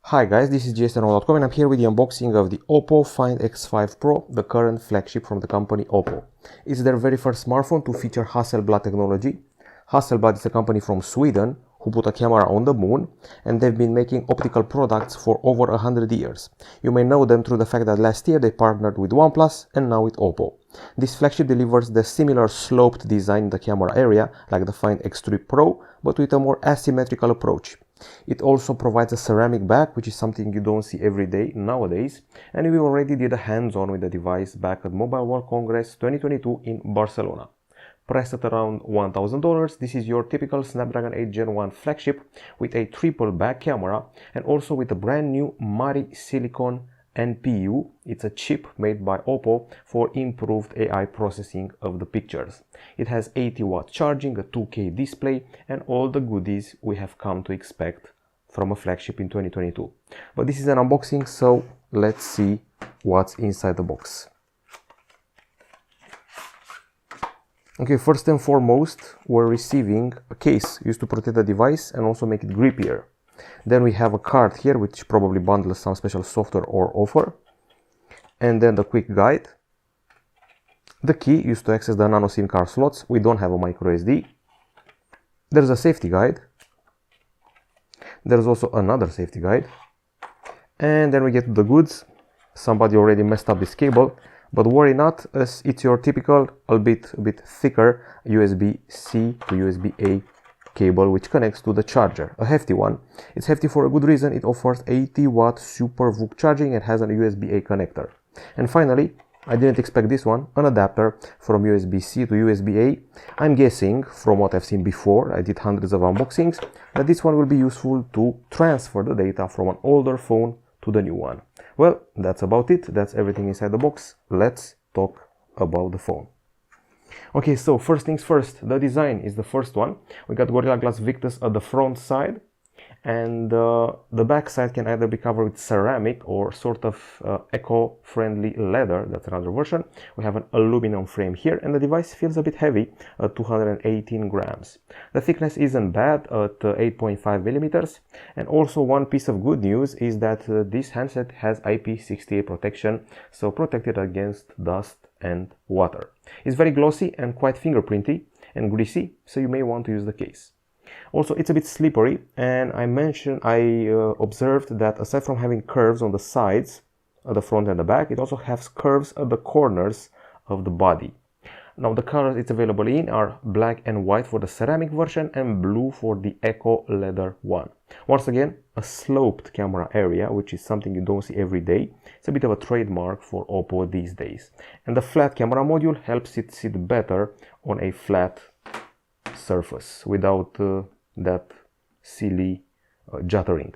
Hi guys, this is gsno.com and I'm here with the unboxing of the OPPO Find X5 Pro, the current flagship from the company OPPO. It's their very first smartphone to feature Hasselblad technology. Hasselblad is a company from Sweden who put a camera on the moon, and they've been making optical products for over 100 years. You may know them through the fact that last year they partnered with OnePlus and now with OPPO. This flagship delivers the similar sloped design in the camera area like the Find X3 Pro, but with a more asymmetrical approach. It also provides a ceramic back, which is something you don't see every day nowadays, and we already did a hands-on with the device back at Mobile World Congress 2022 in Barcelona. Priced at around $1,000, this is your typical Snapdragon 8 Gen 1 flagship with a triple back camera and also with a brand new MariSilicon NPU. It's a chip made by OPPO for improved AI processing of the pictures. It has 80-watt charging, a 2K display, and all the goodies we have come to expect from a flagship in 2022. But this is an unboxing, so let's see what's inside the box. Okay, first and foremost, we're receiving a case used to protect the device and also make it grippier. Then we have a card here, which probably bundles some special software or offer. And then the quick guide. The key used to access the nano SIM card slots. We don't have a micro SD. There's a safety guide. There's also another safety guide. And then we get to the goods. Somebody already messed up this cable, but worry not, as it's your typical, albeit a bit thicker, USB-C to USB-A cable which connects to the charger, a hefty one. It's hefty for a good reason. It offers 80-watt super VOOC charging and has a USB-A connector. And finally, I didn't expect this one, an adapter from USB-C to USB-A. I'm guessing, from what I've seen before, I did hundreds of unboxings, that this one will be useful to transfer the data from an older phone to the new one. Well, that's about it. That's everything inside the box. Let's talk about the phone. Okay, so first things first, the design is the first one. We got Gorilla Glass Victus at the front side, and the back side can either be covered with ceramic or sort of eco-friendly leather. That's another version. We have an aluminum frame here, and the device feels a bit heavy at 218 grams. The thickness isn't bad at 8.5 millimeters. And also one piece of good news is that this handset has IP68 protection, so protected against dust and water. It's very glossy and quite fingerprinty and greasy, so you may want to use the case. Also, it's a bit slippery, and I observed that aside from having curves on the sides, at the front and the back, it also has curves at the corners of the body. Now, the colors it's available in are black and white for the ceramic version and blue for the eco leather one. Once again, a sloped camera area, which is something you don't see every day. It's a bit of a trademark for OPPO these days. And the flat camera module helps it sit better on a flat surface without that silly juttering.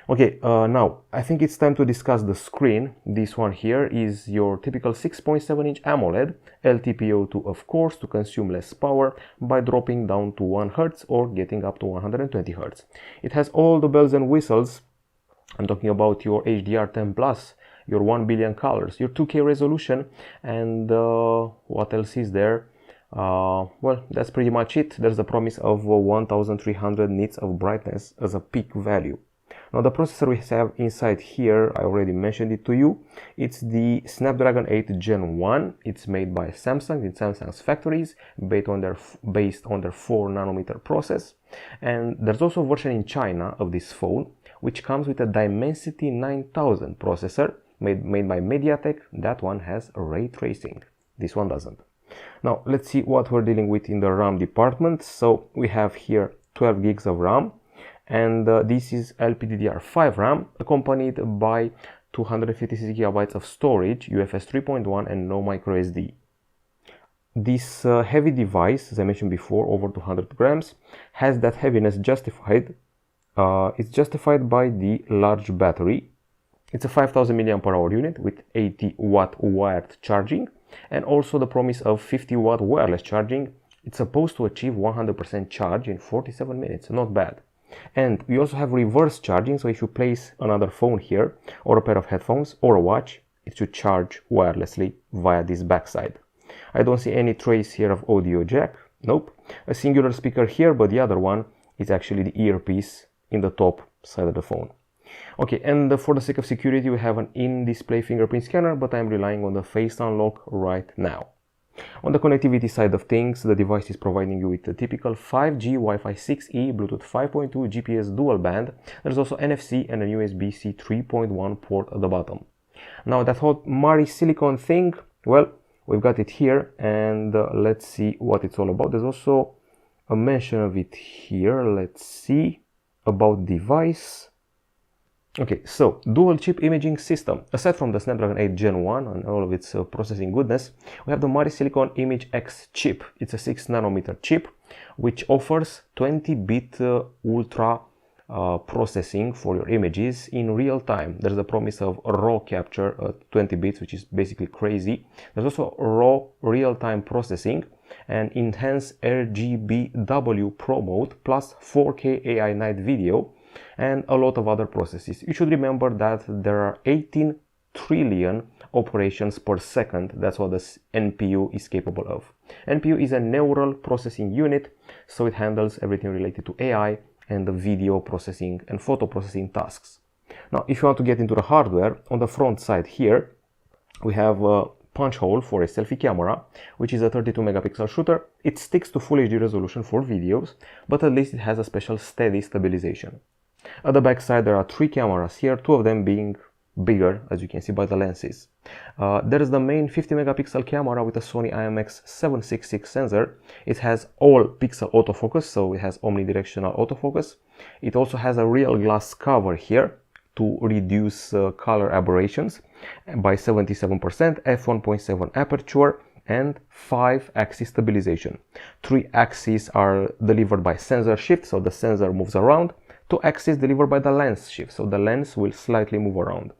Okay, now I think it's time to discuss the screen. This one here is your typical 6.7-inch AMOLED LTPO2, of course, to consume less power by dropping down to 1 Hz or getting up to 120 Hz. It has all the bells and whistles. I'm talking about your HDR10+, your 1 billion colors, your 2K resolution, and what else is there? Well, that's pretty much it. There's a promise of 1300 nits of brightness as a peak value. Now, the processor we have inside here, I already mentioned it to you. It's the Snapdragon 8 Gen 1. It's made by Samsung in Samsung's factories, based on their 4nm process. And there's also a version in China of this phone, which comes with a Dimensity 9000 processor made by MediaTek. That one has ray tracing. This one doesn't. Now, let's see what we're dealing with in the RAM department. So we have here 12 gigs of RAM. And this is LPDDR5 RAM, accompanied by 256 GB of storage, UFS 3.1, and no micro SD. This heavy device, as I mentioned before, over 200 grams, has that heaviness justified. It's justified by the large battery. It's a 5000 mAh unit with 80-watt wired charging, and also the promise of 50-watt wireless charging. It's supposed to achieve 100% charge in 47 minutes, not bad. And we also have reverse charging, so if you place another phone here, or a pair of headphones, or a watch, it should charge wirelessly via this backside. I don't see any trace here of audio jack, nope. A singular speaker here, but the other one is actually the earpiece in the top side of the phone. Okay, and for the sake of security, we have an in-display fingerprint scanner, but I'm relying on the face unlock right now. On the connectivity side of things, the device is providing you with the typical 5G, Wi-Fi 6E, Bluetooth 5.2, GPS dual band. There's also NFC and a USB-C 3.1 port at the bottom. Now that whole MariSilicon thing, well, we've got it here, and let's see what it's all about. There's also a mention of it here. Let's see about device. Okay, so dual chip imaging system. Aside from the Snapdragon 8 Gen 1 and all of its processing goodness, we have the MariSilicon Image X chip. It's a 6 nanometer chip which offers 20-bit ultra processing for your images in real time. There's a promise of raw capture at 20 bits, which is basically crazy. There's also raw real-time processing and enhanced RGBW Pro mode plus 4K AI night video and a lot of other processes. You should remember that there are 18 trillion operations per second. That's what the NPU is capable of. NPU is a neural processing unit, so it handles everything related to AI and the video processing and photo processing tasks. Now, if you want to get into the hardware, on the front side here, we have a punch hole for a selfie camera, which is a 32 megapixel shooter. It sticks to Full HD resolution for videos, but at least it has a special steady stabilization. At the back side, there are 3 cameras here, 2 of them being bigger, as you can see by the lenses. There is the main 50 megapixel camera with a Sony IMX766 sensor. It has all pixel autofocus, so it has omnidirectional autofocus. It also has a real glass cover here to reduce color aberrations by 77%, f1.7 aperture, and 5-axis stabilization. 3 axes are delivered by sensor shift, so the sensor moves around. 2 axes delivered by the lens shift, so the lens will slightly move around.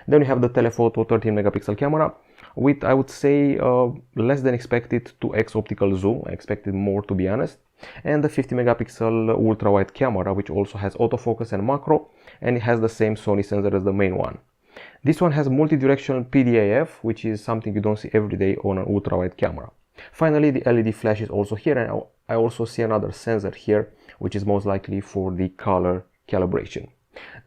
Then we have the telephoto 13 megapixel camera with, I would say, less than expected 2x optical zoom. I expected more, to be honest. And the 50 megapixel ultrawide camera, which also has autofocus and macro, and it has the same Sony sensor as the main one. This one has multi-directional PDAF, which is something you don't see every day on an ultrawide camera. Finally, the LED flash is also here, and I also see another sensor here, which is most likely for the color calibration.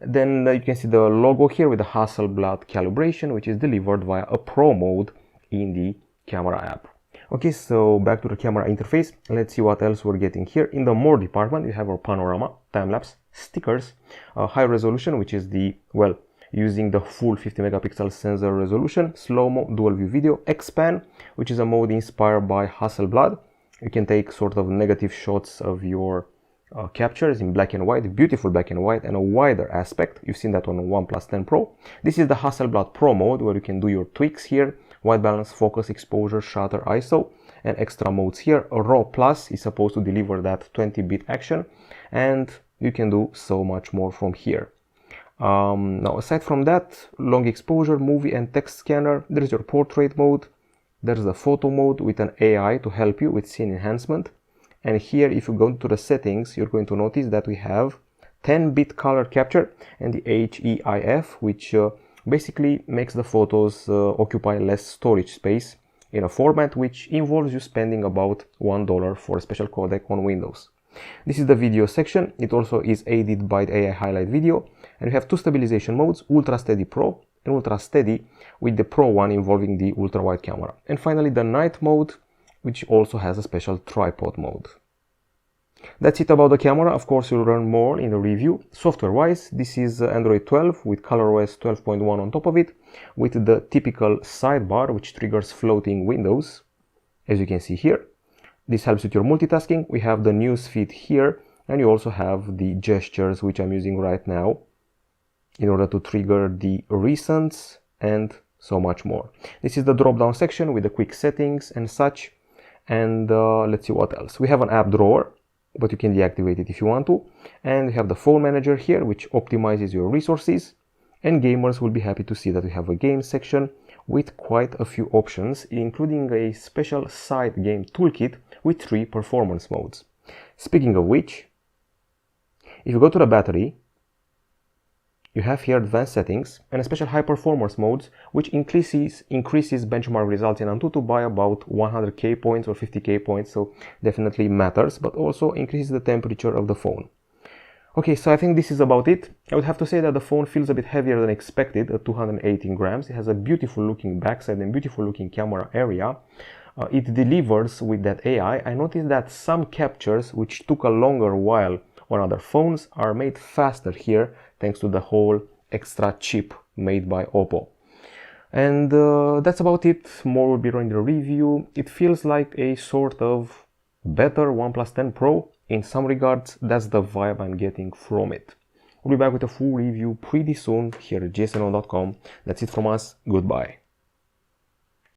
Then you can see the logo here with the Hasselblad calibration, which is delivered via a Pro mode in the camera app. Okay, so back to the camera interface. Let's see what else we're getting here. In the more department, you have our panorama, time-lapse, stickers, high resolution, which is the, well, using the full 50 megapixel sensor resolution, slow-mo, dual view video, X-Pan, which is a mode inspired by Hasselblad. You can take sort of negative shots of your captures in black and white, beautiful black and white, and a wider aspect. You've seen that on the OnePlus 10 Pro. This is the Hasselblad Pro mode, where you can do your tweaks here: white balance, focus, exposure, shutter, ISO, and extra modes here. A RAW Plus is supposed to deliver that 20-bit action, and you can do so much more from here. Now, aside from that, long exposure, movie and text scanner. There's your portrait mode. There's the photo mode with an AI to help you with scene enhancement. And here, if you go to the settings, you're going to notice that we have 10-bit color capture and the HEIF, which basically makes the photos occupy less storage space in a format which involves you spending about $1 for a special codec on Windows. This is the video section. It also is aided by the AI highlight video, and we have 2 stabilization modes: Ultra Steady Pro and Ultra Steady, with the Pro one involving the ultra wide camera. And finally, the night mode, which also has a special tripod mode. That's it about the camera. Of course, you'll learn more in the review. Software-wise, this is Android 12 with ColorOS 12.1 on top of it, with the typical sidebar, which triggers floating windows, as you can see here. This helps with your multitasking. We have the news feed here, and you also have the gestures, which I'm using right now in order to trigger the recents and so much more. This is the drop-down section with the quick settings and such. And let's see what else. We have an app drawer, but you can deactivate it if you want to. And we have the phone manager here, which optimizes your resources. And gamers will be happy to see that we have a game section with quite a few options, including a special side game toolkit with 3 performance modes. Speaking of which, if you go to the battery, you have here advanced settings and a special high performance modes, which increases benchmark results in Antutu by about 100k points or 50k points, so definitely matters, but also increases the temperature of the phone. Okay, so I think this is about it. I would have to say that the phone feels a bit heavier than expected at 218 grams. It has a beautiful looking backside and beautiful looking camera area. It delivers with that AI. I noticed that some captures, which took a longer while on other phones, are made faster here thanks to the whole extra chip made by OPPO. And that's about it. More will be in the review. It feels like a sort of better OnePlus 10 Pro. In some regards, that's the vibe I'm getting from it. We'll be back with a full review pretty soon here at jsno.com. That's it from us. Goodbye.